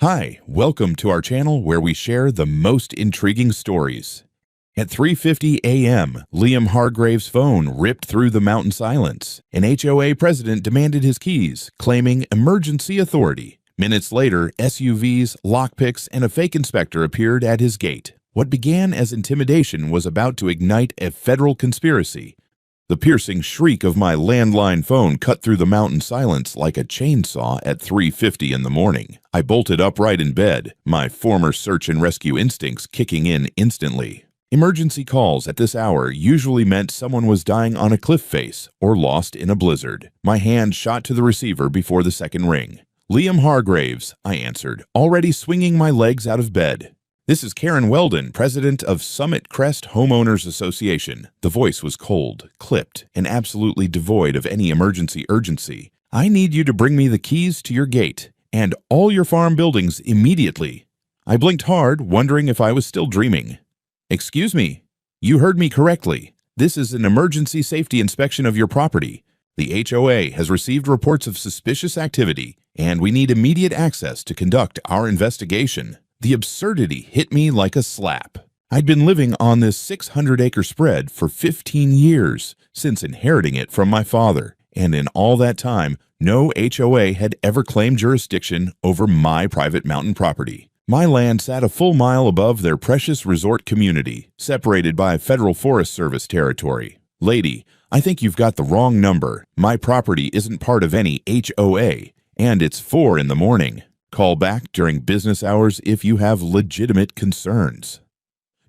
Hi, welcome to our channel where we share the most intriguing stories. At 3:50 a.m., Liam Hargrave's phone ripped through the mountain silence. An HOA president demanded his keys, claiming emergency authority. Minutes later, SUVs, lockpicks, and a fake inspector appeared at his gate. What began as intimidation was about to ignite a federal conspiracy. The piercing shriek of my landline phone cut through the mountain silence like a chainsaw at 3:50 in the morning. I bolted upright in bed, my former search and rescue instincts kicking in instantly. Emergency calls at this hour usually meant someone was dying on a cliff face or lost in a blizzard. My hand shot to the receiver before the second ring. "Liam Hargraves," I answered, already swinging my legs out of bed. "This is Karen Weldon, president of Summit Crest Homeowners Association." The voice was cold, clipped, and absolutely devoid of any emergency urgency. "I need you to bring me the keys to your gate and all your farm buildings immediately." I blinked hard, wondering if I was still dreaming. "Excuse me, you heard me correctly. This is an emergency safety inspection of your property. The HOA has received reports of suspicious activity, and we need immediate access to conduct our investigation." The absurdity hit me like a slap. I'd been living on this 600-acre spread for 15 years, since inheriting it from my father, and in all that time, no HOA had ever claimed jurisdiction over my private mountain property. My land sat a full mile above their precious resort community, separated by Federal Forest Service territory. "Lady, I think you've got the wrong number. My property isn't part of any HOA, and it's 4 in the morning. Call back during business hours if you have legitimate concerns."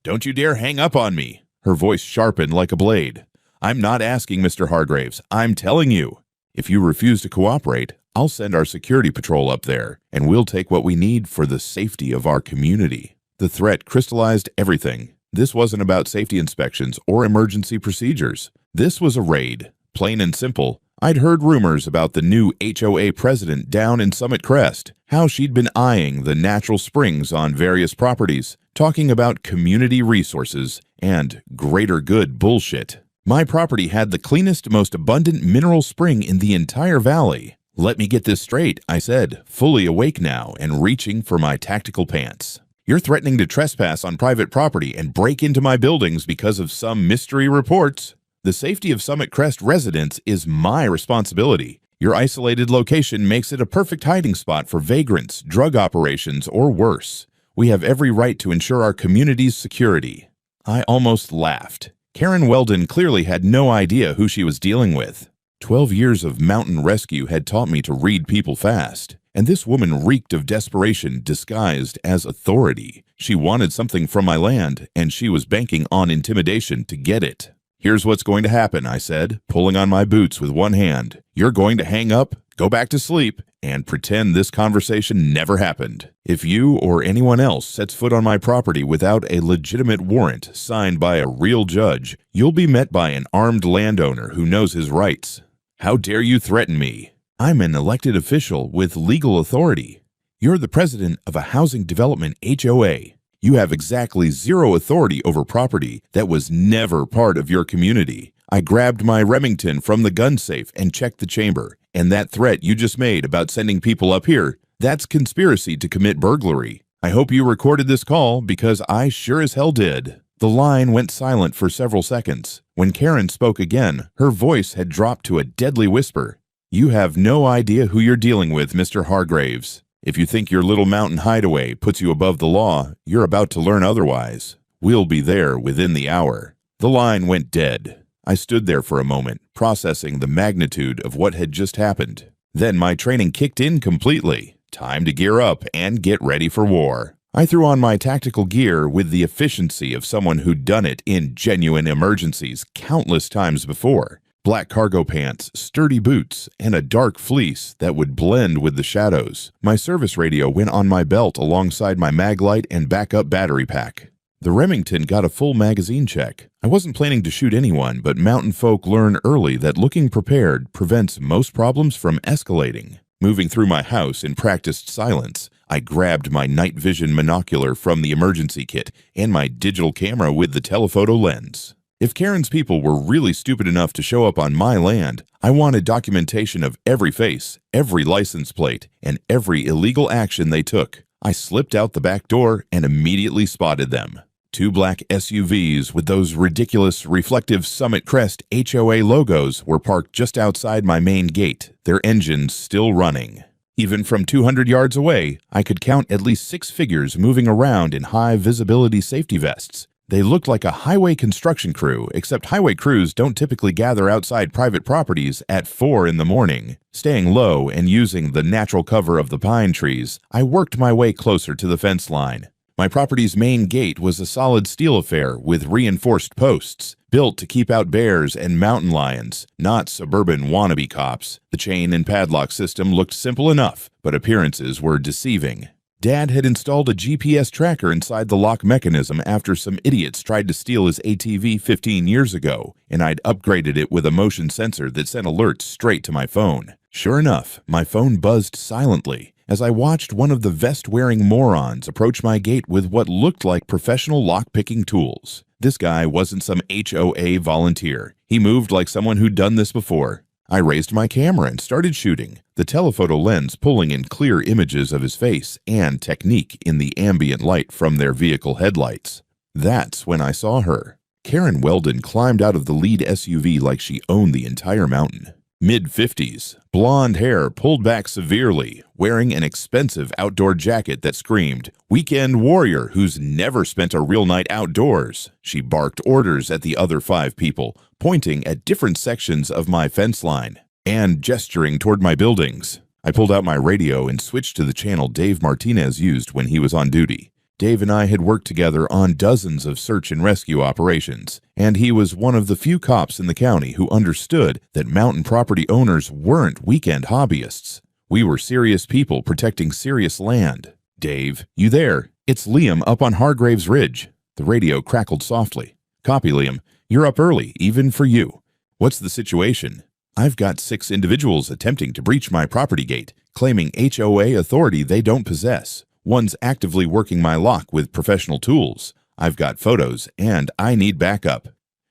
"Don't you dare hang up on me." Her voice sharpened like a blade. "I'm not asking, Mr. Hargraves. I'm telling you. If you refuse to cooperate, I'll send our security patrol up there, and we'll take what we need for the safety of our community." The threat crystallized everything. This wasn't about safety inspections or emergency procedures. This was a raid. Plain and simple. I'd heard rumors about the new HOA president down in Summit Crest, how she'd been eyeing the natural springs on various properties, talking about community resources and greater good bullshit. My property had the cleanest, most abundant mineral spring in the entire valley. "Let me get this straight," I said, fully awake now and reaching for my tactical pants. "You're threatening to trespass on private property and break into my buildings because of some mystery reports. The safety of Summit Crest residents is my responsibility. Your isolated location makes it a perfect hiding spot for vagrants, drug operations, or worse. We have every right to ensure our community's security." I almost laughed. Karen Weldon clearly had no idea who she was dealing with. 12 years of mountain rescue had taught me to read people fast, and this woman reeked of desperation disguised as authority. She wanted something from my land, and she was banking on intimidation to get it. "Here's what's going to happen," I said, pulling on my boots with one hand. "You're going to hang up, go back to sleep, and pretend this conversation never happened. If you or anyone else sets foot on my property without a legitimate warrant signed by a real judge, you'll be met by an armed landowner who knows his rights." "How dare you threaten me?" "I'm an elected official with legal authority. You're the president of a housing development HOA. You have exactly zero authority over property that was never part of your community." I grabbed my Remington from the gun safe and checked the chamber. "And that threat you just made about sending people up here, that's conspiracy to commit burglary. I hope you recorded this call because I sure as hell did." The line went silent for several seconds. When Karen spoke again, her voice had dropped to a deadly whisper. "You have no idea who you're dealing with, Mr. Hargraves. If you think your little mountain hideaway puts you above the law, you're about to learn otherwise. We'll be there within the hour." The line went dead. I stood there for a moment, processing the magnitude of what had just happened. Then my training kicked in completely. Time to gear up and get ready for war. I threw on my tactical gear with the efficiency of someone who'd done it in genuine emergencies countless times before. Black cargo pants, sturdy boots, and a dark fleece that would blend with the shadows. My service radio went on my belt alongside my mag light and backup battery pack. The Remington got a full magazine check. I wasn't planning to shoot anyone, but mountain folk learn early that looking prepared prevents most problems from escalating. Moving through my house in practiced silence, I grabbed my night vision monocular from the emergency kit and my digital camera with the telephoto lens. If Karen's people were really stupid enough to show up on my land, I wanted documentation of every face, every license plate, and every illegal action they took. I slipped out the back door and immediately spotted them. Two black SUVs with those ridiculous reflective Summit Crest HOA logos were parked just outside my main gate, their engines still running. Even from 200 yards away, I could count at least 6 figures moving around in high-visibility safety vests. They looked like a highway construction crew, except highway crews don't typically gather outside private properties at 4 in the morning. Staying low and using the natural cover of the pine trees, I worked my way closer to the fence line. My property's main gate was a solid steel affair with reinforced posts, built to keep out bears and mountain lions, not suburban wannabe cops. The chain and padlock system looked simple enough, but appearances were deceiving. Dad had installed a GPS tracker inside the lock mechanism after some idiots tried to steal his ATV 15 years ago, and I'd upgraded it with a motion sensor that sent alerts straight to my phone. Sure enough, my phone buzzed silently as I watched one of the vest-wearing morons approach my gate with what looked like professional lock-picking tools. This guy wasn't some HOA volunteer. He moved like someone who'd done this before. I raised my camera and started shooting, the telephoto lens pulling in clear images of his face and technique in the ambient light from their vehicle headlights. That's when I saw her. Karen Weldon climbed out of the lead SUV like she owned the entire mountain. Mid-50s, blonde hair pulled back severely, wearing an expensive outdoor jacket that screamed, "Weekend warrior who's never spent a real night outdoors." She barked orders at the other 5 people, pointing at different sections of my fence line, and gesturing toward my buildings. I pulled out my radio and switched to the channel Dave Martinez used when he was on duty. Dave and I had worked together on dozens of search and rescue operations, and he was one of the few cops in the county who understood that mountain property owners weren't weekend hobbyists. We were serious people protecting serious land. "Dave, you there? It's Liam up on Hargraves Ridge." The radio crackled softly. "Copy, Liam. You're up early, even for you. What's the situation?" "I've got 6 individuals attempting to breach my property gate, claiming HOA authority they don't possess. One's actively working my lock with professional tools. I've got photos, and I need backup."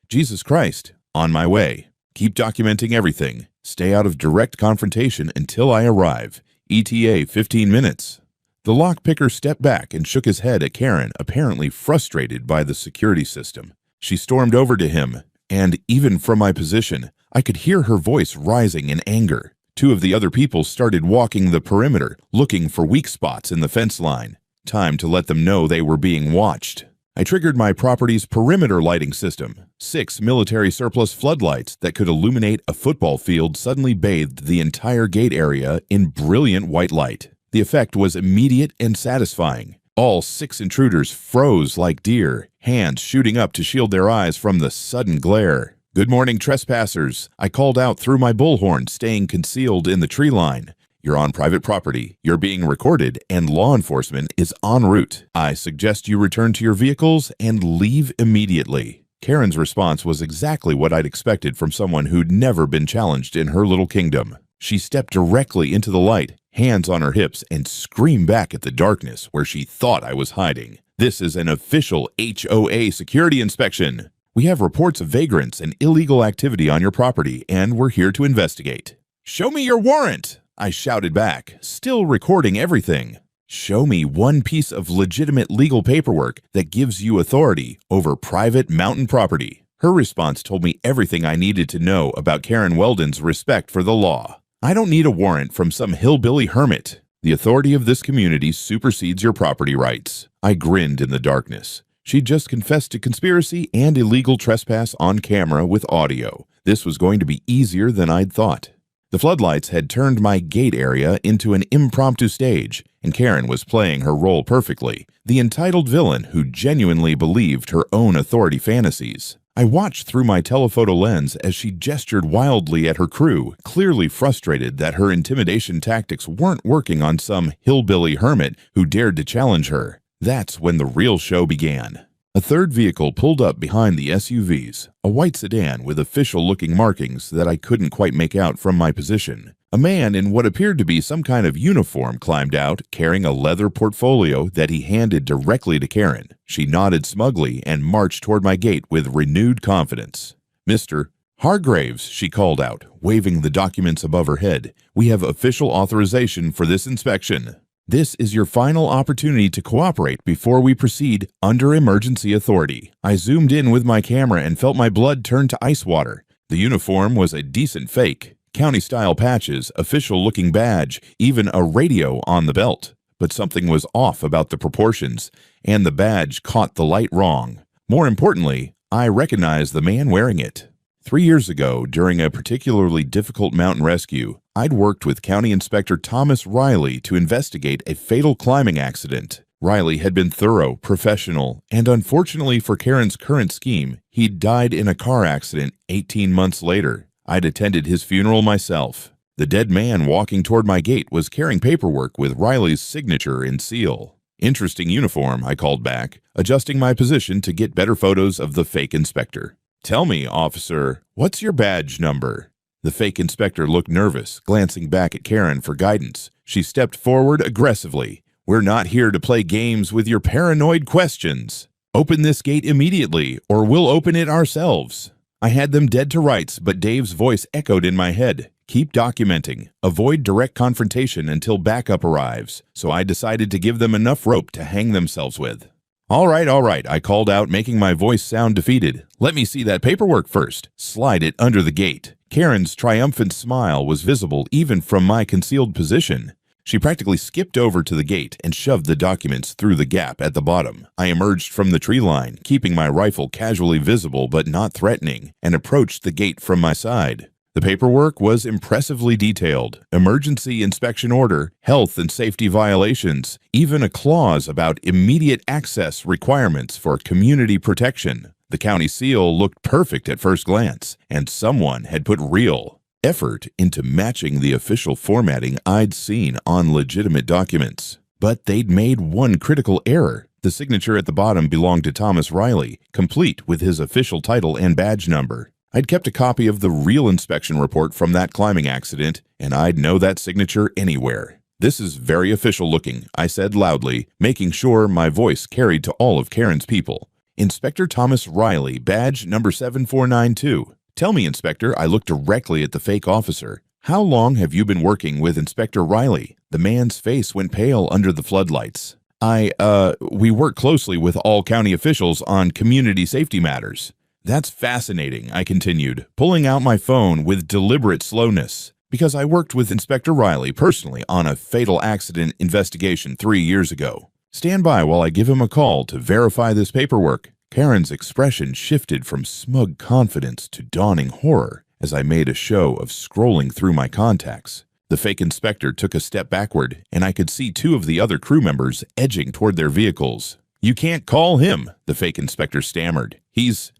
"Jesus Christ, on my way. Keep documenting everything. Stay out of direct confrontation until I arrive. ETA 15 minutes. The lockpicker stepped back and shook his head at Karen, apparently frustrated by the security system. She stormed over to him, and even from my position, I could hear her voice rising in anger. 2 of the other people started walking the perimeter, looking for weak spots in the fence line. Time to let them know they were being watched. I triggered my property's perimeter lighting system. 6 military surplus floodlights that could illuminate a football field suddenly bathed the entire gate area in brilliant white light. The effect was immediate and satisfying. All 6 intruders froze like deer, hands shooting up to shield their eyes from the sudden glare. "Good morning, trespassers," I called out through my bullhorn, staying concealed in the tree line. "You're on private property, you're being recorded, and law enforcement is en route. I suggest you return to your vehicles and leave immediately." Karen's response was exactly what I'd expected from someone who'd never been challenged in her little kingdom. She stepped directly into the light, hands on her hips, and screamed back at the darkness where she thought I was hiding. "This is an official HOA security inspection. We have reports of vagrants and illegal activity on your property, and we're here to investigate." "Show me your warrant," I shouted back, still recording everything. "Show me one piece of legitimate legal paperwork that gives you authority over private mountain property." Her response told me everything I needed to know about Karen Weldon's respect for the law. "I don't need a warrant from some hillbilly hermit. The authority of this community supersedes your property rights." I grinned in the darkness. She'd just confessed to conspiracy and illegal trespass on camera with audio. This was going to be easier than I'd thought. The floodlights had turned my gate area into an impromptu stage, and Karen was playing her role perfectly, the entitled villain who genuinely believed her own authority fantasies. I watched through my telephoto lens as she gestured wildly at her crew, clearly frustrated that her intimidation tactics weren't working on some hillbilly hermit who dared to challenge her. That's when the real show began. A third vehicle pulled up behind the SUVs, a white sedan with official-looking markings that I couldn't quite make out from my position. A man in what appeared to be some kind of uniform climbed out, carrying a leather portfolio that he handed directly to Karen. She nodded smugly and marched toward my gate with renewed confidence. "Mr. Hargraves," she called out, waving the documents above her head. "We have official authorization for this inspection." This is your final opportunity to cooperate before we proceed under emergency authority." I zoomed in with my camera and felt my blood turn to ice water. The uniform was a decent fake. County-style patches, official-looking badge, even a radio on the belt. But something was off about the proportions, and the badge caught the light wrong. More importantly, I recognized the man wearing it. 3 years ago, during a particularly difficult mountain rescue, I'd worked with County Inspector Thomas Riley to investigate a fatal climbing accident. Riley had been thorough, professional, and unfortunately for Karen's current scheme, he'd died in a car accident 18 months later. I'd attended his funeral myself. The dead man walking toward my gate was carrying paperwork with Riley's signature and seal. "Interesting uniform," I called back, adjusting my position to get better photos of the fake inspector. "Tell me, officer, what's your badge number?" The fake inspector looked nervous, glancing back at Karen for guidance. She stepped forward aggressively. "We're not here to play games with your paranoid questions. Open this gate immediately, or we'll open it ourselves." I had them dead to rights, but Dave's voice echoed in my head. "Keep documenting. Avoid direct confrontation until backup arrives." So I decided to give them enough rope to hang themselves with. All right, I called out, making my voice sound defeated. "Let me see that paperwork first." "Slide it under the gate." Karen's triumphant smile was visible even from my concealed position. She practically skipped over to the gate and shoved the documents through the gap at the bottom. I emerged from the tree line, keeping my rifle casually visible but not threatening, and approached the gate from my side. The paperwork was impressively detailed. Emergency inspection order, health and safety violations, even a clause about immediate access requirements for community protection. The county seal looked perfect at first glance, and someone had put real effort into matching the official formatting I'd seen on legitimate documents. But they'd made one critical error. The signature at the bottom belonged to Thomas Riley, complete with his official title and badge number. I'd kept a copy of the real inspection report from that climbing accident, and I'd know that signature anywhere. "This is very official looking," I said loudly, making sure my voice carried to all of Karen's people. "Inspector Thomas Riley, badge number 7492. "Tell me, Inspector," I looked directly at the fake officer. "How long have you been working with Inspector Riley?" The man's face went pale under the floodlights. We work closely with all county officials on community safety matters." "That's fascinating," I continued, pulling out my phone with deliberate slowness. "Because I worked with Inspector Riley personally on a fatal accident investigation 3 years ago. Stand by while I give him a call to verify this paperwork." Karen's expression shifted from smug confidence to dawning horror as I made a show of scrolling through my contacts. The fake inspector took a step backward, and I could see 2 of the other crew members edging toward their vehicles. "You can't call him," the fake inspector stammered. He's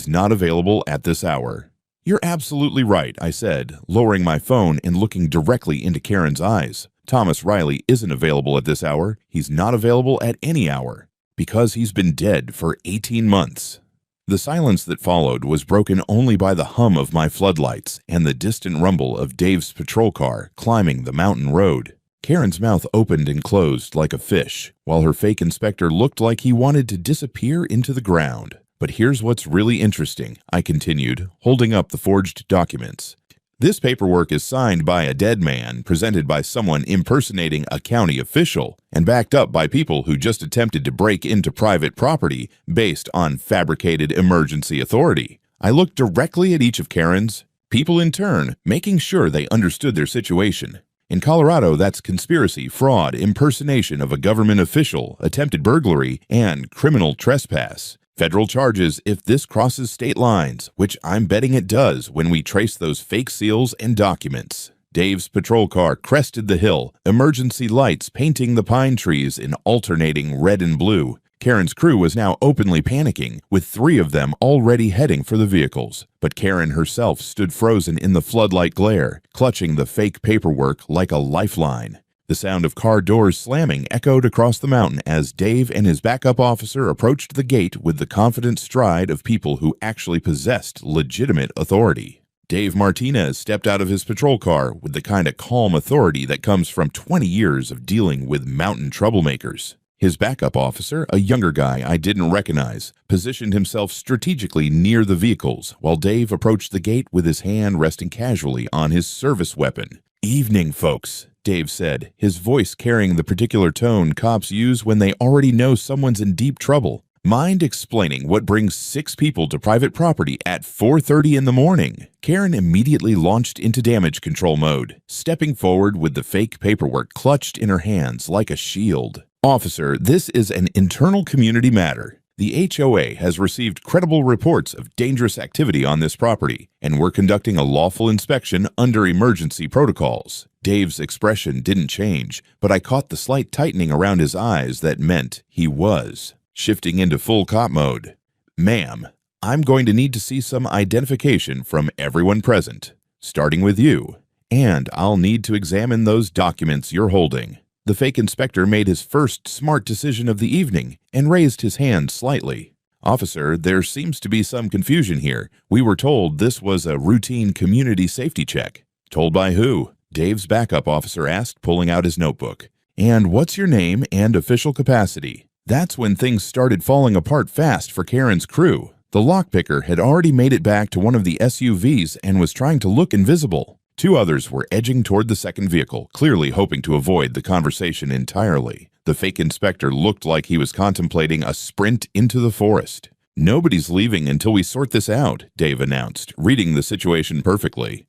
not available at this hour." "You're absolutely right," I said, lowering my phone and looking directly into Karen's eyes. "Thomas Riley isn't available at this hour. He's not available at any hour. Because he's been dead for 18 months. The silence that followed was broken only by the hum of my floodlights and the distant rumble of Dave's patrol car climbing the mountain road. Karen's mouth opened and closed like a fish, while her fake inspector looked like he wanted to disappear into the ground. "But here's what's really interesting," I continued, holding up the forged documents. "This paperwork is signed by a dead man, presented by someone impersonating a county official, and backed up by people who just attempted to break into private property based on fabricated emergency authority." I looked directly at each of Karen's people in turn, making sure they understood their situation. In Colorado, that's conspiracy, fraud, impersonation of a government official, attempted burglary, and criminal trespass. Federal charges if this crosses state lines, which I'm betting it does when we trace those fake seals and documents. Dave's patrol car crested the hill, emergency lights painting the pine trees in alternating red and blue. Karen's crew was now openly panicking, with 3 of them already heading for the vehicles. But Karen herself stood frozen in the floodlight glare, clutching the fake paperwork like a lifeline. The sound of car doors slamming echoed across the mountain as Dave and his backup officer approached the gate with the confident stride of people who actually possessed legitimate authority. Dave Martinez stepped out of his patrol car with the kind of calm authority that comes from 20 years of dealing with mountain troublemakers. His backup officer, a younger guy I didn't recognize, positioned himself strategically near the vehicles, while Dave approached the gate with his hand resting casually on his service weapon. "Evening, folks," Dave said, his voice carrying the particular tone cops use when they already know someone's in deep trouble. Mind explaining what brings 6 people to private property at 4:30 in the morning? Karen immediately launched into damage control mode, stepping forward with the fake paperwork clutched in her hands like a shield. Officer, this is an internal community matter. The HOA has received credible reports of dangerous activity on this property, and we're conducting a lawful inspection under emergency protocols. Dave's expression didn't change, but I caught the slight tightening around his eyes that meant he was shifting into full cop mode. Ma'am, I'm going to need to see some identification from everyone present, starting with you, and I'll need to examine those documents you're holding. The fake inspector made his first smart decision of the evening and raised his hand slightly. Officer, there seems to be some confusion here. We were told this was a routine community safety check. Told by who? Dave's backup officer asked, pulling out his notebook. And what's your name and official capacity? That's when things started falling apart fast for Karen's crew. The lockpicker had already made it back to one of the SUVs and was trying to look invisible. 2 others were edging toward the second vehicle, clearly hoping to avoid the conversation entirely. The fake inspector looked like he was contemplating a sprint into the forest. Nobody's leaving until we sort this out, Dave announced, reading the situation perfectly.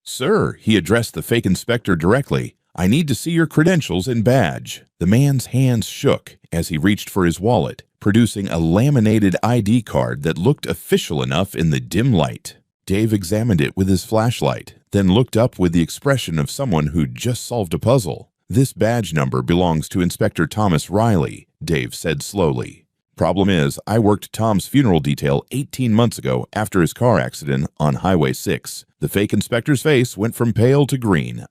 Sir, he addressed the fake inspector directly. I need to see your credentials and badge. The man's hands shook as he reached for his wallet, producing a laminated ID card that looked official enough in the dim light. Dave examined it with his flashlight, then looked up with the expression of someone who'd just solved a puzzle. This badge number belongs to Inspector Thomas Riley, Dave said slowly. Problem is, I worked Tom's funeral detail 18 months ago after his car accident on Highway 6. The fake inspector's face went from pale to green.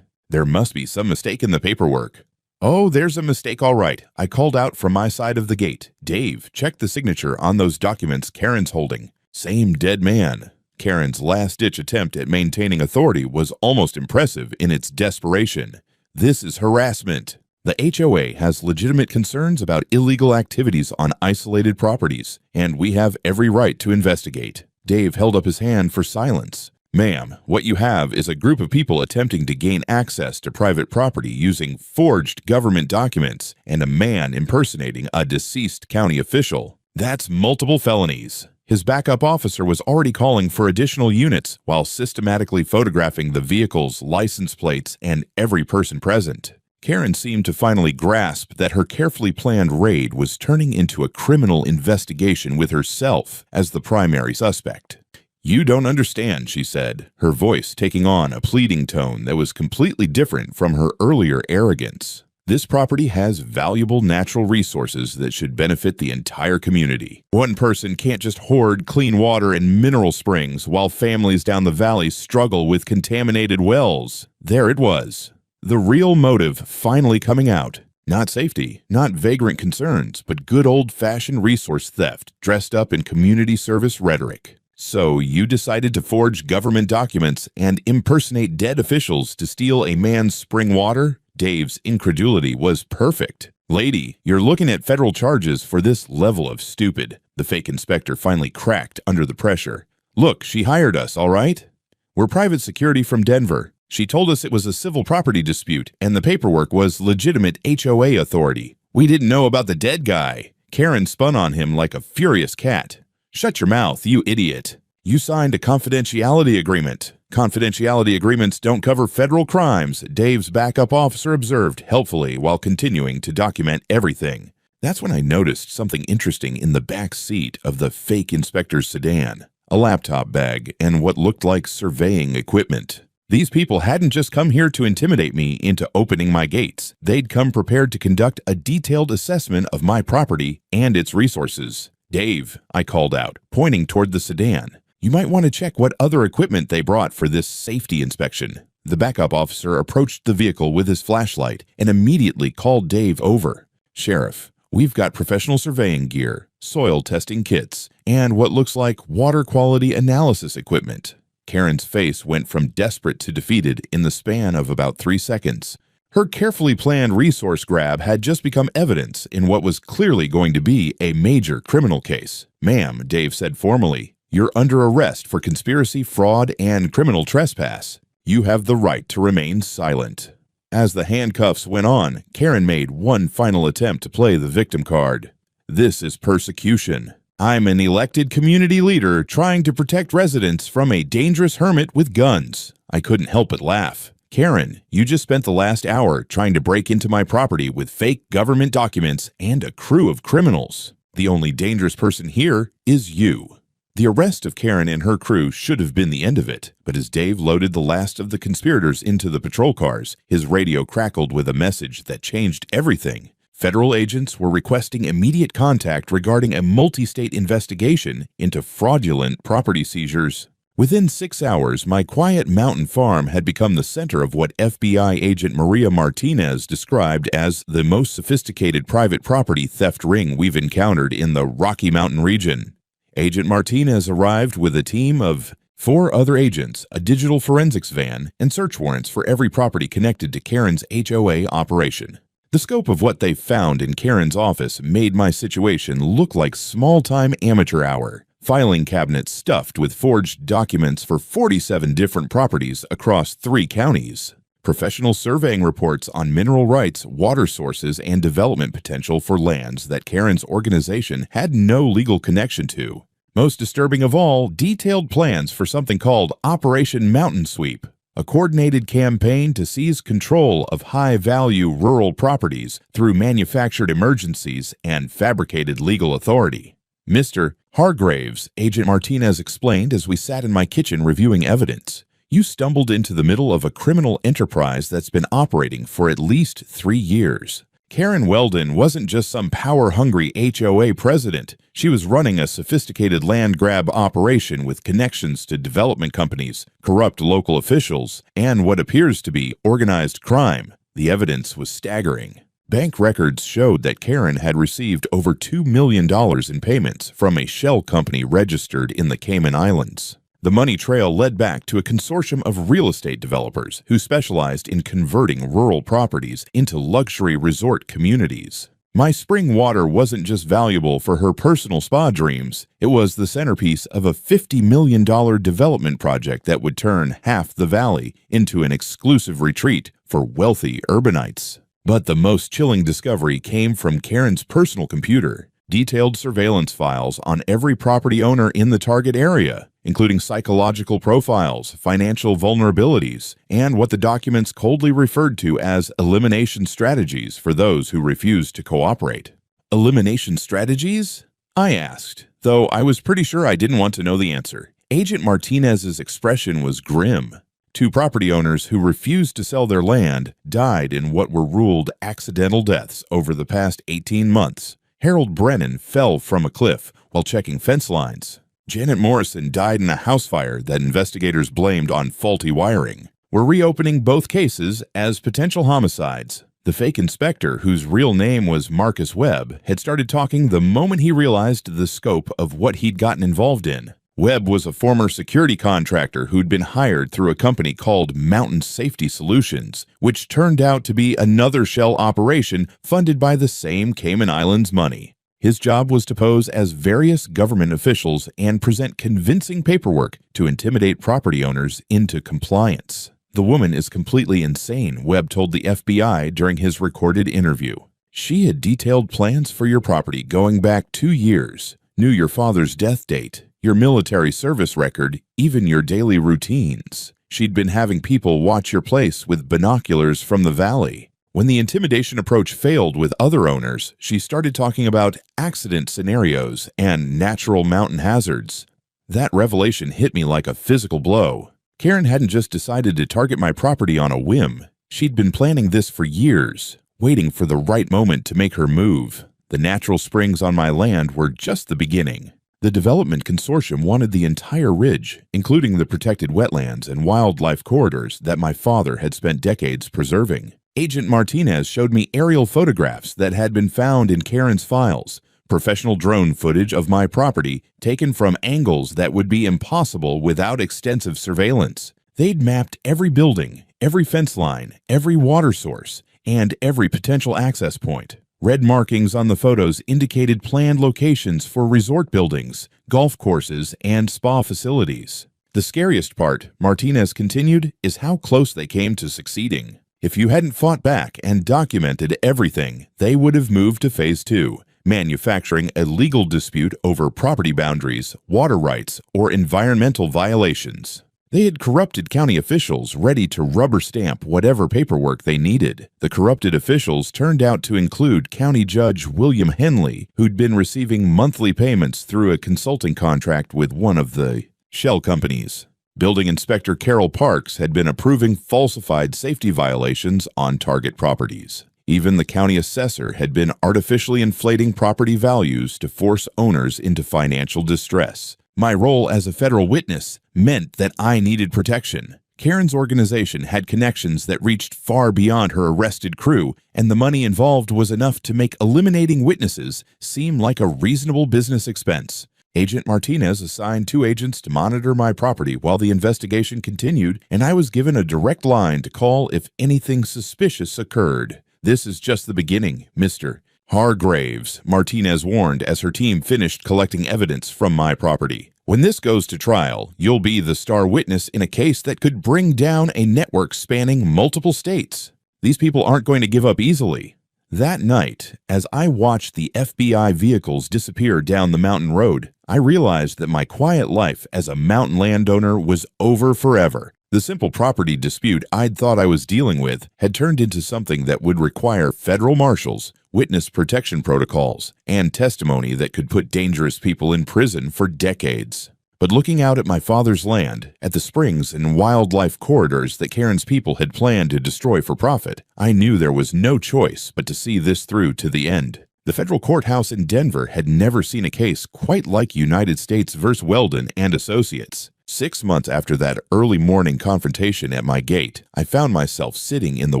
There must be some mistake in the paperwork. Oh, there's a mistake, all right. I called out from my side of the gate. Dave, check the signature on those documents Karen's holding. Same dead man. Karen's last-ditch attempt at maintaining authority was almost impressive in its desperation. This is harassment. The HOA has legitimate concerns about illegal activities on isolated properties, and we have every right to investigate. Dave held up his hand for silence. Ma'am, what you have is a group of people attempting to gain access to private property using forged government documents and a man impersonating a deceased county official. That's multiple felonies. His backup officer was already calling for additional units while systematically photographing the vehicles, license plates, and every person present. Karen seemed to finally grasp that her carefully planned raid was turning into a criminal investigation with herself as the primary suspect. You don't understand, she said, her voice taking on a pleading tone that was completely different from her earlier arrogance. This property has valuable natural resources that should benefit the entire community. One person can't just hoard clean water and mineral springs while families down the valley struggle with contaminated wells. There it was. The real motive finally coming out. Not safety, not vagrant concerns, but good old-fashioned resource theft dressed up in community service rhetoric. So you decided to forge government documents and impersonate dead officials to steal a man's spring water? Dave's incredulity was perfect. Lady, you're looking at federal charges for this level of stupid. The fake inspector finally cracked under the pressure. Look, she hired us, all right? We're private security from Denver. She told us it was a civil property dispute, and the paperwork was legitimate HOA authority. We didn't know about the dead guy. Karen spun on him like a furious cat. Shut your mouth, you idiot. You signed a confidentiality agreement. Confidentiality agreements don't cover federal crimes, Dave's backup officer observed helpfully while continuing to document everything. That's when I noticed something interesting in the back seat of the fake inspector's sedan. A laptop bag and what looked like surveying equipment. These people hadn't just come here to intimidate me into opening my gates. They'd come prepared to conduct a detailed assessment of my property and its resources. Dave, I called out, pointing toward the sedan. You might want to check what other equipment they brought for this safety inspection. The backup officer approached the vehicle with his flashlight and immediately called Dave over. Sheriff, we've got professional surveying gear, soil testing kits, and what looks like water quality analysis equipment. Karen's face went from desperate to defeated in the span of about 3 seconds. Her carefully planned resource grab had just become evidence in what was clearly going to be a major criminal case. Ma'am, Dave said formally, you're under arrest for conspiracy, fraud, and criminal trespass. You have the right to remain silent. As the handcuffs went on, Karen made one final attempt to play the victim card. This is persecution. I'm an elected community leader trying to protect residents from a dangerous hermit with guns. I couldn't help but laugh. Karen, you just spent the last hour trying to break into my property with fake government documents and a crew of criminals. The only dangerous person here is you. The arrest of Karen and her crew should have been the end of it, but as Dave loaded the last of the conspirators into the patrol cars, his radio crackled with a message that changed everything. Federal agents were requesting immediate contact regarding a multi-state investigation into fraudulent property seizures. Within 6 hours, my quiet mountain farm had become the center of what FBI agent Maria Martinez described as the most sophisticated private property theft ring we've encountered in the Rocky Mountain region. Agent Martinez arrived with a team of 4 other agents, a digital forensics van, and search warrants for every property connected to Karen's HOA operation. The scope of what they found in Karen's office made my situation look like small-time amateur hour. Filing cabinets stuffed with forged documents for 47 different properties across 3 counties. Professional surveying reports on mineral rights, water sources, and development potential for lands that Karen's organization had no legal connection to. Most disturbing of all, detailed plans for something called Operation Mountain Sweep, a coordinated campaign to seize control of high-value rural properties through manufactured emergencies and fabricated legal authority. Mr. Hargraves, Agent Martinez explained as we sat in my kitchen reviewing evidence, you stumbled into the middle of a criminal enterprise that's been operating for at least 3 years. Karen Weldon wasn't just some power-hungry HOA president. She was running a sophisticated land grab operation with connections to development companies, corrupt local officials, and what appears to be organized crime. The evidence was staggering. Bank records showed that Karen had received over $2 million in payments from a shell company registered in the Cayman Islands. The money trail led back to a consortium of real estate developers who specialized in converting rural properties into luxury resort communities. My spring water wasn't just valuable for her personal spa dreams, it was the centerpiece of a $50 million development project that would turn half the valley into an exclusive retreat for wealthy urbanites. But the most chilling discovery came from Karen's personal computer. Detailed surveillance files on every property owner in the target area, including psychological profiles, financial vulnerabilities, and what the documents coldly referred to as elimination strategies for those who refused to cooperate. Elimination strategies? I asked, though I was pretty sure I didn't want to know the answer. Agent Martinez's expression was grim. 2 property owners who refused to sell their land died in what were ruled accidental deaths over the past 18 months. Harold Brennan fell from a cliff while checking fence lines. Janet Morrison died in a house fire that investigators blamed on faulty wiring. We're reopening both cases as potential homicides. The fake inspector, whose real name was Marcus Webb, had started talking the moment he realized the scope of what he'd gotten involved in. Webb was a former security contractor who'd been hired through a company called Mountain Safety Solutions, which turned out to be another shell operation funded by the same Cayman Islands money. His job was to pose as various government officials and present convincing paperwork to intimidate property owners into compliance. The woman is completely insane, Webb told the FBI during his recorded interview. She had detailed plans for your property going back 2 years, knew your father's death date, your military service record, even your daily routines. She'd been having people watch your place with binoculars from the valley. When the intimidation approach failed with other owners, she started talking about accident scenarios and natural mountain hazards. That revelation hit me like a physical blow. Karen hadn't just decided to target my property on a whim. She'd been planning this for years, waiting for the right moment to make her move. The natural springs on my land were just the beginning. The development consortium wanted the entire ridge, including the protected wetlands and wildlife corridors that my father had spent decades preserving. Agent Martinez showed me aerial photographs that had been found in Karen's files, professional drone footage of my property taken from angles that would be impossible without extensive surveillance. They'd mapped every building, every fence line, every water source, and every potential access point. Red markings on the photos indicated planned locations for resort buildings, golf courses, and spa facilities. The scariest part, Martinez continued, is how close they came to succeeding. If you hadn't fought back and documented everything, they would have moved to Phase 2, manufacturing a legal dispute over property boundaries, water rights, or environmental violations. They had corrupted county officials ready to rubber stamp whatever paperwork they needed. The corrupted officials turned out to include County Judge William Henley, who'd been receiving monthly payments through a consulting contract with one of the shell companies. Building Inspector Carol Parks had been approving falsified safety violations on target properties. Even the county assessor had been artificially inflating property values to force owners into financial distress. My role as a federal witness meant that I needed protection. Karen's organization had connections that reached far beyond her arrested crew, and the money involved was enough to make eliminating witnesses seem like a reasonable business expense. Agent Martinez assigned 2 agents to monitor my property while the investigation continued, and I was given a direct line to call if anything suspicious occurred. "This is just the beginning, Mr. Hargraves," Martinez warned as her team finished collecting evidence from my property. "When this goes to trial, you'll be the star witness in a case that could bring down a network spanning multiple states. These people aren't going to give up easily." That night, as I watched the FBI vehicles disappear down the mountain road, I realized that my quiet life as a mountain landowner was over forever. The simple property dispute I'd thought I was dealing with had turned into something that would require federal marshals, witness protection protocols, and testimony that could put dangerous people in prison for decades. But looking out at my father's land, at the springs and wildlife corridors that Karen's people had planned to destroy for profit, I knew there was no choice but to see this through to the end. The federal courthouse in Denver had never seen a case quite like United States v. Weldon and Associates. 6 months after that early morning confrontation at my gate, I found myself sitting in the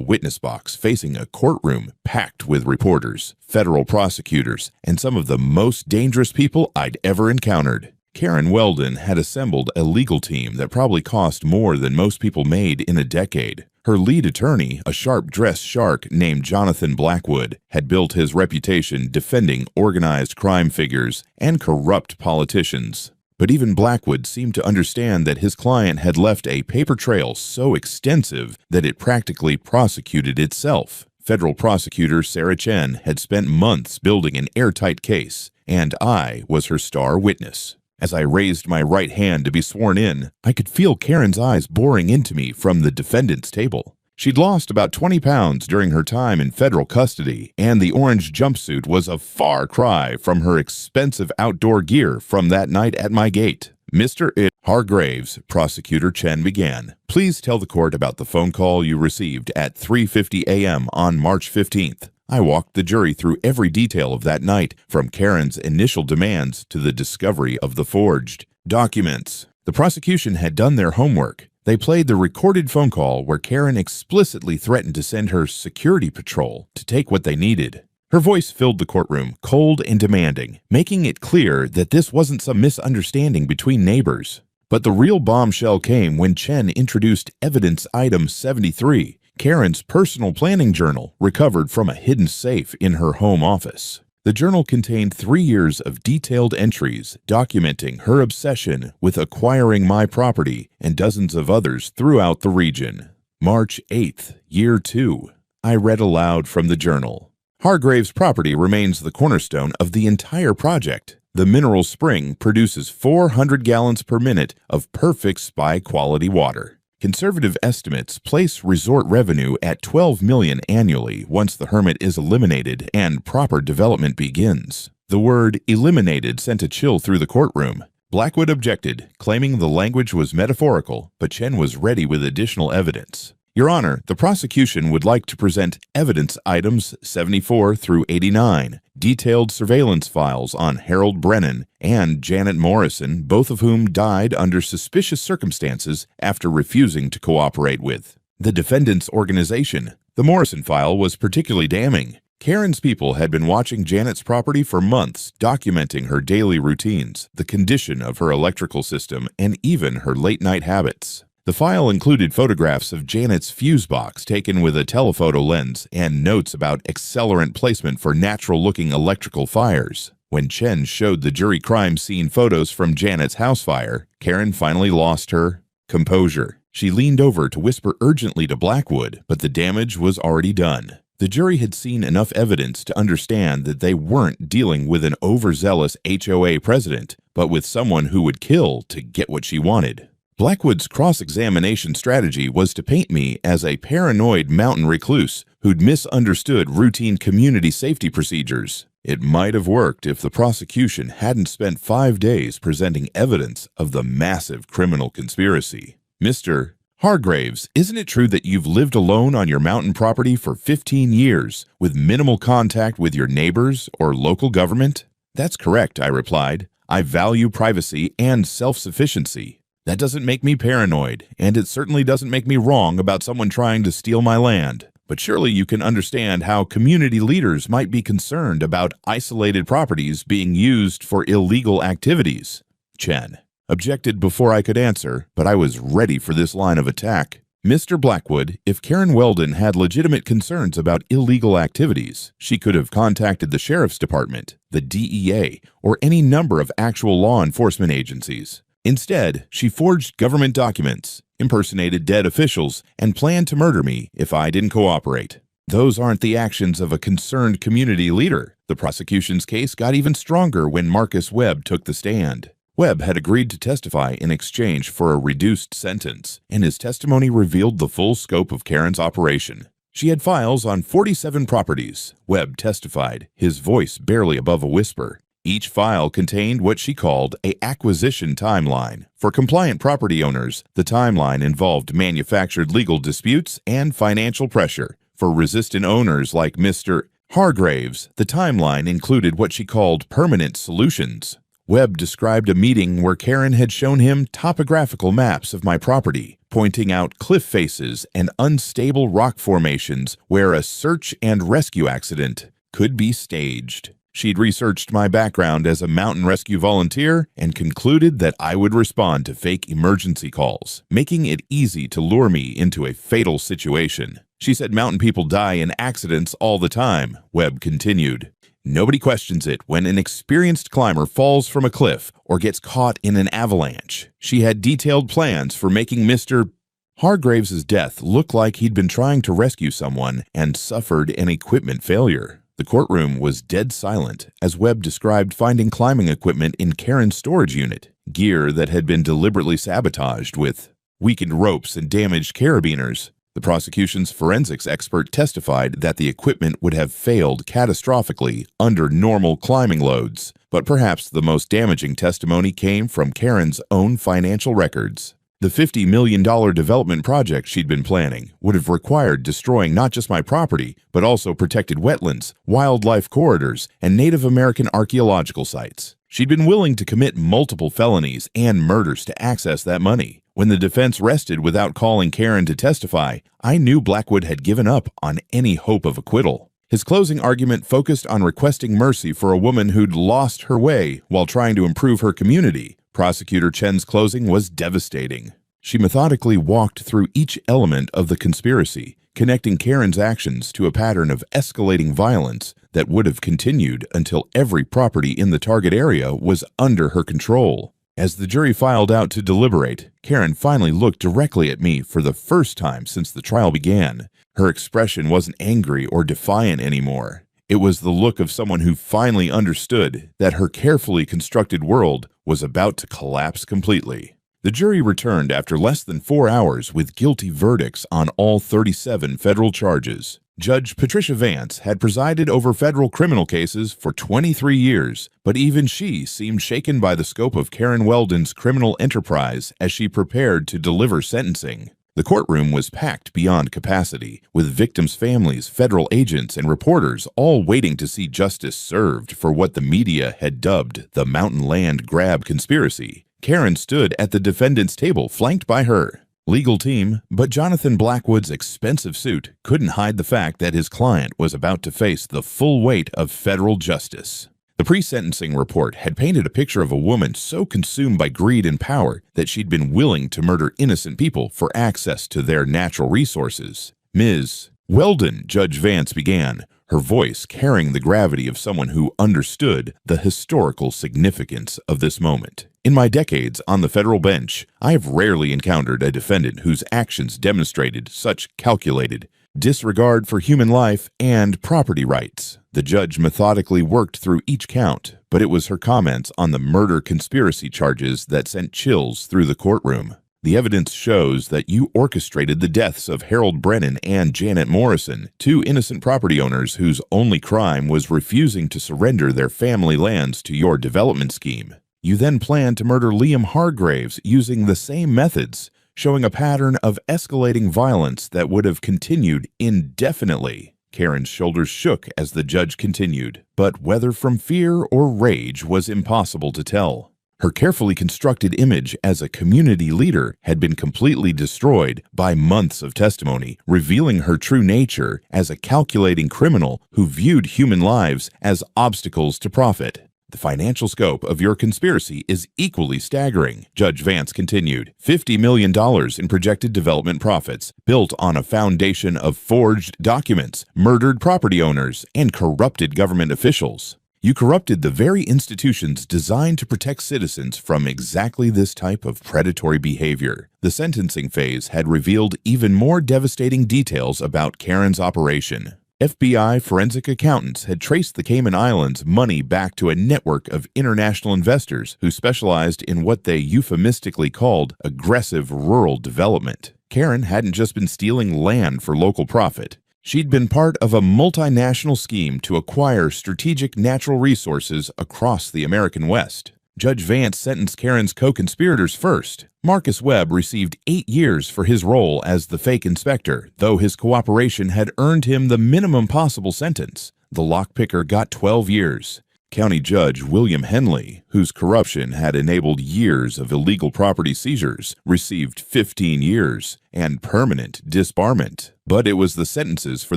witness box facing a courtroom packed with reporters, federal prosecutors, and some of the most dangerous people I'd ever encountered. Karen Weldon had assembled a legal team that probably cost more than most people made in a decade. Her lead attorney, a sharp-dressed shark named Jonathan Blackwood, had built his reputation defending organized crime figures and corrupt politicians. But even Blackwood seemed to understand that his client had left a paper trail so extensive that it practically prosecuted itself. Federal prosecutor Sarah Chen had spent months building an airtight case, and I was her star witness. As I raised my right hand to be sworn in, I could feel Karen's eyes boring into me from the defendant's table. She'd lost about 20 pounds during her time in federal custody, and the orange jumpsuit was a far cry from her expensive outdoor gear from that night at my gate. "Mr. Hargraves," Prosecutor Chen began, "please tell the court about the phone call you received at 3:50 a.m. on March 15th. I walked the jury through every detail of that night, from Karen's initial demands to the discovery of the forged documents. The prosecution had done their homework. They played the recorded phone call where Karen explicitly threatened to send her security patrol to take what they needed. Her voice filled the courtroom, cold and demanding, making it clear that this wasn't some misunderstanding between neighbors. But the real bombshell came when Chen introduced evidence item 73, Karen's personal planning journal, recovered from a hidden safe in her home office. The journal contained 3 years of detailed entries documenting her obsession with acquiring my property and dozens of others throughout the region. March 8th, Year 2. I read aloud from the journal. "Hargraves' property remains the cornerstone of the entire project. The mineral spring produces 400 gallons per minute of perfect spy-quality water. Conservative estimates place resort revenue at $12 million annually once the hermit is eliminated and proper development begins." The word "eliminated" sent a chill through the courtroom. Blackwood objected, claiming the language was metaphorical, but Chen was ready with additional evidence. "Your Honor, the prosecution would like to present evidence items 74 through 89, detailed surveillance files on Harold Brennan and Janet Morrison, both of whom died under suspicious circumstances after refusing to cooperate with the defendant's organization. The Morrison file was particularly damning. Karen's people had been watching Janet's property for months, documenting her daily routines, the condition of her electrical system, and even her late-night habits. The file included photographs of Janet's fuse box taken with a telephoto lens and notes about accelerant placement for natural-looking electrical fires. When Chen showed the jury crime scene photos from Janet's house fire, Karen finally lost her composure. She leaned over to whisper urgently to Blackwood, but the damage was already done. The jury had seen enough evidence to understand that they weren't dealing with an overzealous HOA president, but with someone who would kill to get what she wanted. Blackwood's cross-examination strategy was to paint me as a paranoid mountain recluse who'd misunderstood routine community safety procedures. It might have worked if the prosecution hadn't spent 5 days presenting evidence of the massive criminal conspiracy. Mr. Hargraves, isn't it true that you've lived alone on your mountain property for 15 years with minimal contact with your neighbors or local government? That's correct, I replied. I value privacy and self-sufficiency. That doesn't make me paranoid, and it certainly doesn't make me wrong about someone trying to steal my land. But surely you can understand how community leaders might be concerned about isolated properties being used for illegal activities. Chen objected before I could answer, but I was ready for this line of attack. Mr. Blackwood, if Karen Weldon had legitimate concerns about illegal activities, she could have contacted the Sheriff's Department, the DEA, or any number of actual law enforcement agencies. Instead, she forged government documents, impersonated dead officials, and planned to murder me if I didn't cooperate. Those aren't the actions of a concerned community leader. The prosecution's case got even stronger when Marcus Webb took the stand. Webb had agreed to testify in exchange for a reduced sentence, and his testimony revealed the full scope of Karen's operation. She had files on 47 properties, Webb testified, his voice barely above a whisper. Each file contained what she called an acquisition timeline. For compliant property owners, the timeline involved manufactured legal disputes and financial pressure. For resistant owners like Mr. Hargraves, the timeline included what she called permanent solutions. Webb described a meeting where Karen had shown him topographical maps of my property, pointing out cliff faces and unstable rock formations where a search and rescue accident could be staged. She'd researched my background as a mountain rescue volunteer and concluded that I would respond to fake emergency calls, making it easy to lure me into a fatal situation. She said mountain people die in accidents all the time, Webb continued. Nobody questions it when an experienced climber falls from a cliff or gets caught in an avalanche. She had detailed plans for making Mr. Hargraves's death look like he'd been trying to rescue someone and suffered an equipment failure. The courtroom was dead silent as Webb described finding climbing equipment in Karen's storage unit, gear that had been deliberately sabotaged with weakened ropes and damaged carabiners. The prosecution's forensics expert testified that the equipment would have failed catastrophically under normal climbing loads, but perhaps the most damaging testimony came from Karen's own financial records. The $50 million development project she'd been planning would have required destroying not just my property, but also protected wetlands, wildlife corridors, and Native American archaeological sites. She'd been willing to commit multiple felonies and murders to access that money. When the defense rested without calling Karen to testify, I knew Blackwood had given up on any hope of acquittal. His closing argument focused on requesting mercy for a woman who'd lost her way while trying to improve her community. Prosecutor Chen's closing was devastating. She methodically walked through each element of the conspiracy, connecting Karen's actions to a pattern of escalating violence that would have continued until every property in the target area was under her control. As the jury filed out to deliberate, Karen finally looked directly at me for the first time since the trial began. Her expression wasn't angry or defiant anymore. It was the look of someone who finally understood that her carefully constructed world was about to collapse completely. The jury returned after less than 4 hours with guilty verdicts on all 37 federal charges. Judge Patricia Vance had presided over federal criminal cases for 23 years, but even she seemed shaken by the scope of Karen Weldon's criminal enterprise as she prepared to deliver sentencing. The courtroom was packed beyond capacity, with victims' families, federal agents, and reporters all waiting to see justice served for what the media had dubbed the mountain land grab conspiracy. Karen stood at the defendant's table, flanked by her legal team, but Jonathan Blackwood's expensive suit couldn't hide the fact that his client was about to face the full weight of federal justice. The pre-sentencing report had painted a picture of a woman so consumed by greed and power that she'd been willing to murder innocent people for access to their natural resources. Ms. Weldon, Judge Vance began, her voice carrying the gravity of someone who understood the historical significance of this moment. In my decades on the federal bench, I have rarely encountered a defendant whose actions demonstrated such calculated disregard for human life and property rights. The judge methodically worked through each count, but it was her comments on the murder conspiracy charges that sent chills through the courtroom. The evidence shows that you orchestrated the deaths of Harold Brennan and Janet Morrison, two innocent property owners whose only crime was refusing to surrender their family lands to your development scheme. You then planned to murder Liam Hargraves using the same methods, showing a pattern of escalating violence that would have continued indefinitely. Karen's shoulders shook as the judge continued, but whether from fear or rage was impossible to tell. Her carefully constructed image as a community leader had been completely destroyed by months of testimony, revealing her true nature as a calculating criminal who viewed human lives as obstacles to profit. The financial scope of your conspiracy is equally staggering, Judge Vance continued. $50 million in projected development profits, built on a foundation of forged documents, murdered property owners, and corrupted government officials. You corrupted the very institutions designed to protect citizens from exactly this type of predatory behavior. The sentencing phase had revealed even more devastating details about Karen's operation. FBI forensic accountants had traced the Cayman Islands' money back to a network of international investors who specialized in what they euphemistically called aggressive rural development. Karen hadn't just been stealing land for local profit. She'd been part of a multinational scheme to acquire strategic natural resources across the American West. Judge Vance sentenced Karen's co-conspirators first. Marcus Webb received 8 years for his role as the fake inspector, though his cooperation had earned him the minimum possible sentence. The lockpicker got 12 years. County Judge William Henley, whose corruption had enabled years of illegal property seizures, received 15 years and permanent disbarment. But it was the sentences for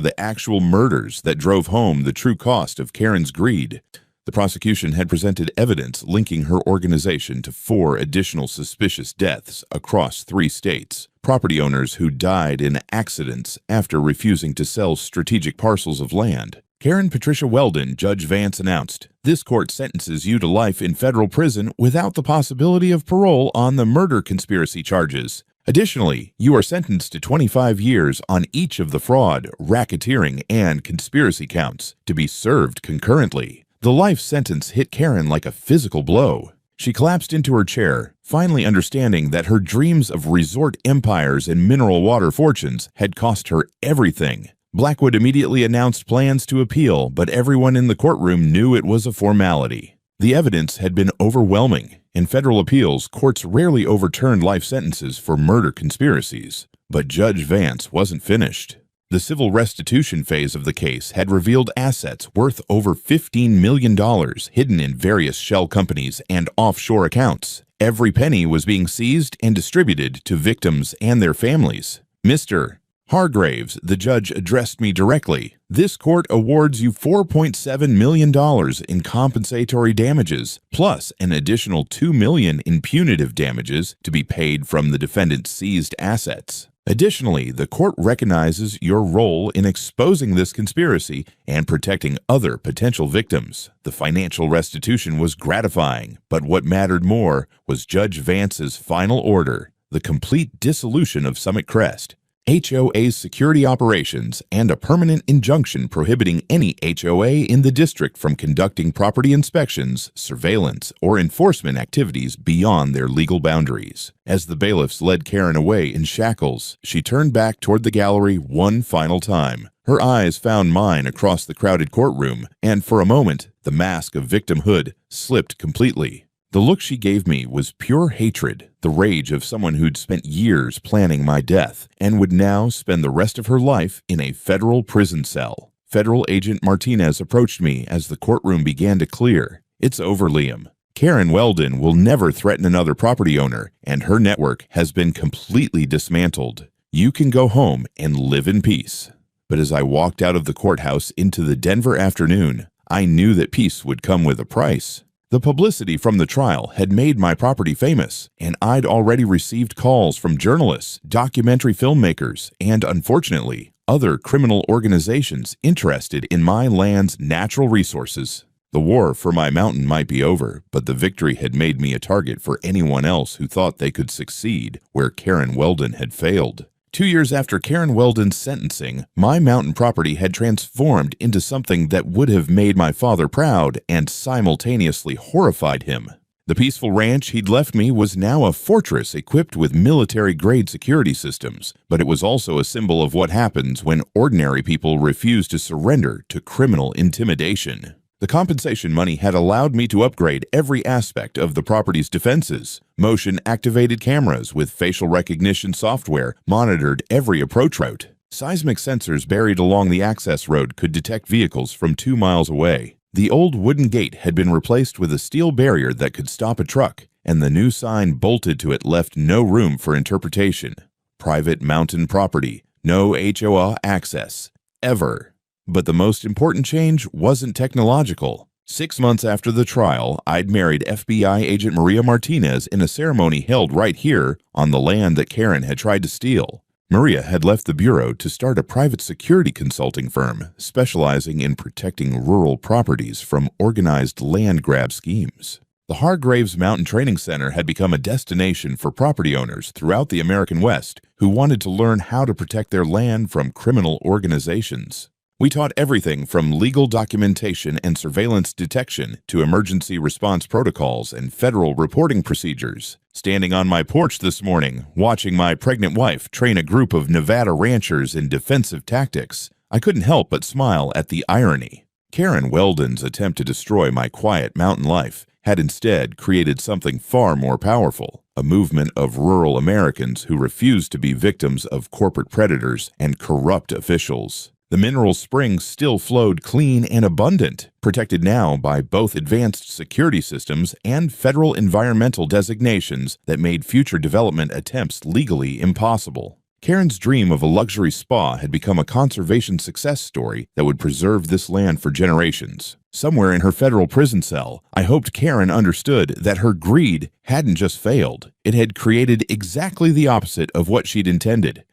the actual murders that drove home the true cost of Karen's greed. The prosecution had presented evidence linking her organization to 4 additional suspicious deaths across 3 states. Property owners who died in accidents after refusing to sell strategic parcels of land. Karen Patricia Weldon, Judge Vance announced, "This court sentences you to life in federal prison without the possibility of parole on the murder conspiracy charges. Additionally, you are sentenced to 25 years on each of the fraud, racketeering, and conspiracy counts, to be served concurrently." The life sentence hit Karen like a physical blow. She collapsed into her chair, finally understanding that her dreams of resort empires and mineral water fortunes had cost her everything. Blackwood immediately announced plans to appeal, but everyone in the courtroom knew it was a formality. The evidence had been overwhelming. In federal appeals, courts rarely overturned life sentences for murder conspiracies. But Judge Vance wasn't finished. The civil restitution phase of the case had revealed assets worth over $15 million hidden in various shell companies and offshore accounts. Every penny was being seized and distributed to victims and their families. "Mr. Hargraves," the judge addressed me directly, "this court awards you $4.7 million in compensatory damages, plus an additional $2 million in punitive damages to be paid from the defendant's seized assets. Additionally, the court recognizes your role in exposing this conspiracy and protecting other potential victims." The financial restitution was gratifying, but what mattered more was Judge Vance's final order: the complete dissolution of Summit Crest, HOA's security operations, and a permanent injunction prohibiting any HOA in the district from conducting property inspections, surveillance, or enforcement activities beyond their legal boundaries. As the bailiffs led Karen away in shackles, she turned back toward the gallery one final time. Her eyes found mine across the crowded courtroom, and for a moment, the mask of victimhood slipped completely. The look she gave me was pure hatred, the rage of someone who'd spent years planning my death and would now spend the rest of her life in a federal prison cell. Federal Agent Martinez approached me as the courtroom began to clear. "It's over, Liam. Karen Weldon will never threaten another property owner, and her network has been completely dismantled. You can go home and live in peace." But as I walked out of the courthouse into the Denver afternoon, I knew that peace would come with a price. The publicity from the trial had made my property famous, and I'd already received calls from journalists, documentary filmmakers, and, unfortunately, other criminal organizations interested in my land's natural resources. The war for my mountain might be over, but the victory had made me a target for anyone else who thought they could succeed where Karen Weldon had failed. 2 years after Karen Weldon's sentencing, my mountain property had transformed into something that would have made my father proud and simultaneously horrified him. The peaceful ranch he'd left me was now a fortress equipped with military-grade security systems, but it was also a symbol of what happens when ordinary people refuse to surrender to criminal intimidation. The compensation money had allowed me to upgrade every aspect of the property's defenses. Motion-activated cameras with facial recognition software monitored every approach route. Seismic sensors buried along the access road could detect vehicles from 2 miles away. The old wooden gate had been replaced with a steel barrier that could stop a truck, and the new sign bolted to it left no room for interpretation. Private mountain property, no HOA access, ever. But the most important change wasn't technological. 6 months after the trial, I'd married FBI agent Maria Martinez in a ceremony held right here on the land that Karen had tried to steal. Maria had left the bureau to start a private security consulting firm specializing in protecting rural properties from organized land grab schemes. The Hargraves Mountain Training Center had become a destination for property owners throughout the American West who wanted to learn how to protect their land from criminal organizations. We taught everything from legal documentation and surveillance detection to emergency response protocols and federal reporting procedures. Standing on my porch this morning, watching my pregnant wife train a group of Nevada ranchers in defensive tactics, I couldn't help but smile at the irony. Karen Weldon's attempt to destroy my quiet mountain life had instead created something far more powerful, a movement of rural Americans who refused to be victims of corporate predators and corrupt officials. The mineral springs still flowed clean and abundant, protected now by both advanced security systems and federal environmental designations that made future development attempts legally impossible. Karen's dream of a luxury spa had become a conservation success story that would preserve this land for generations. Somewhere in her federal prison cell, I hoped Karen understood that her greed hadn't just failed. It had created exactly the opposite of what she'd intended.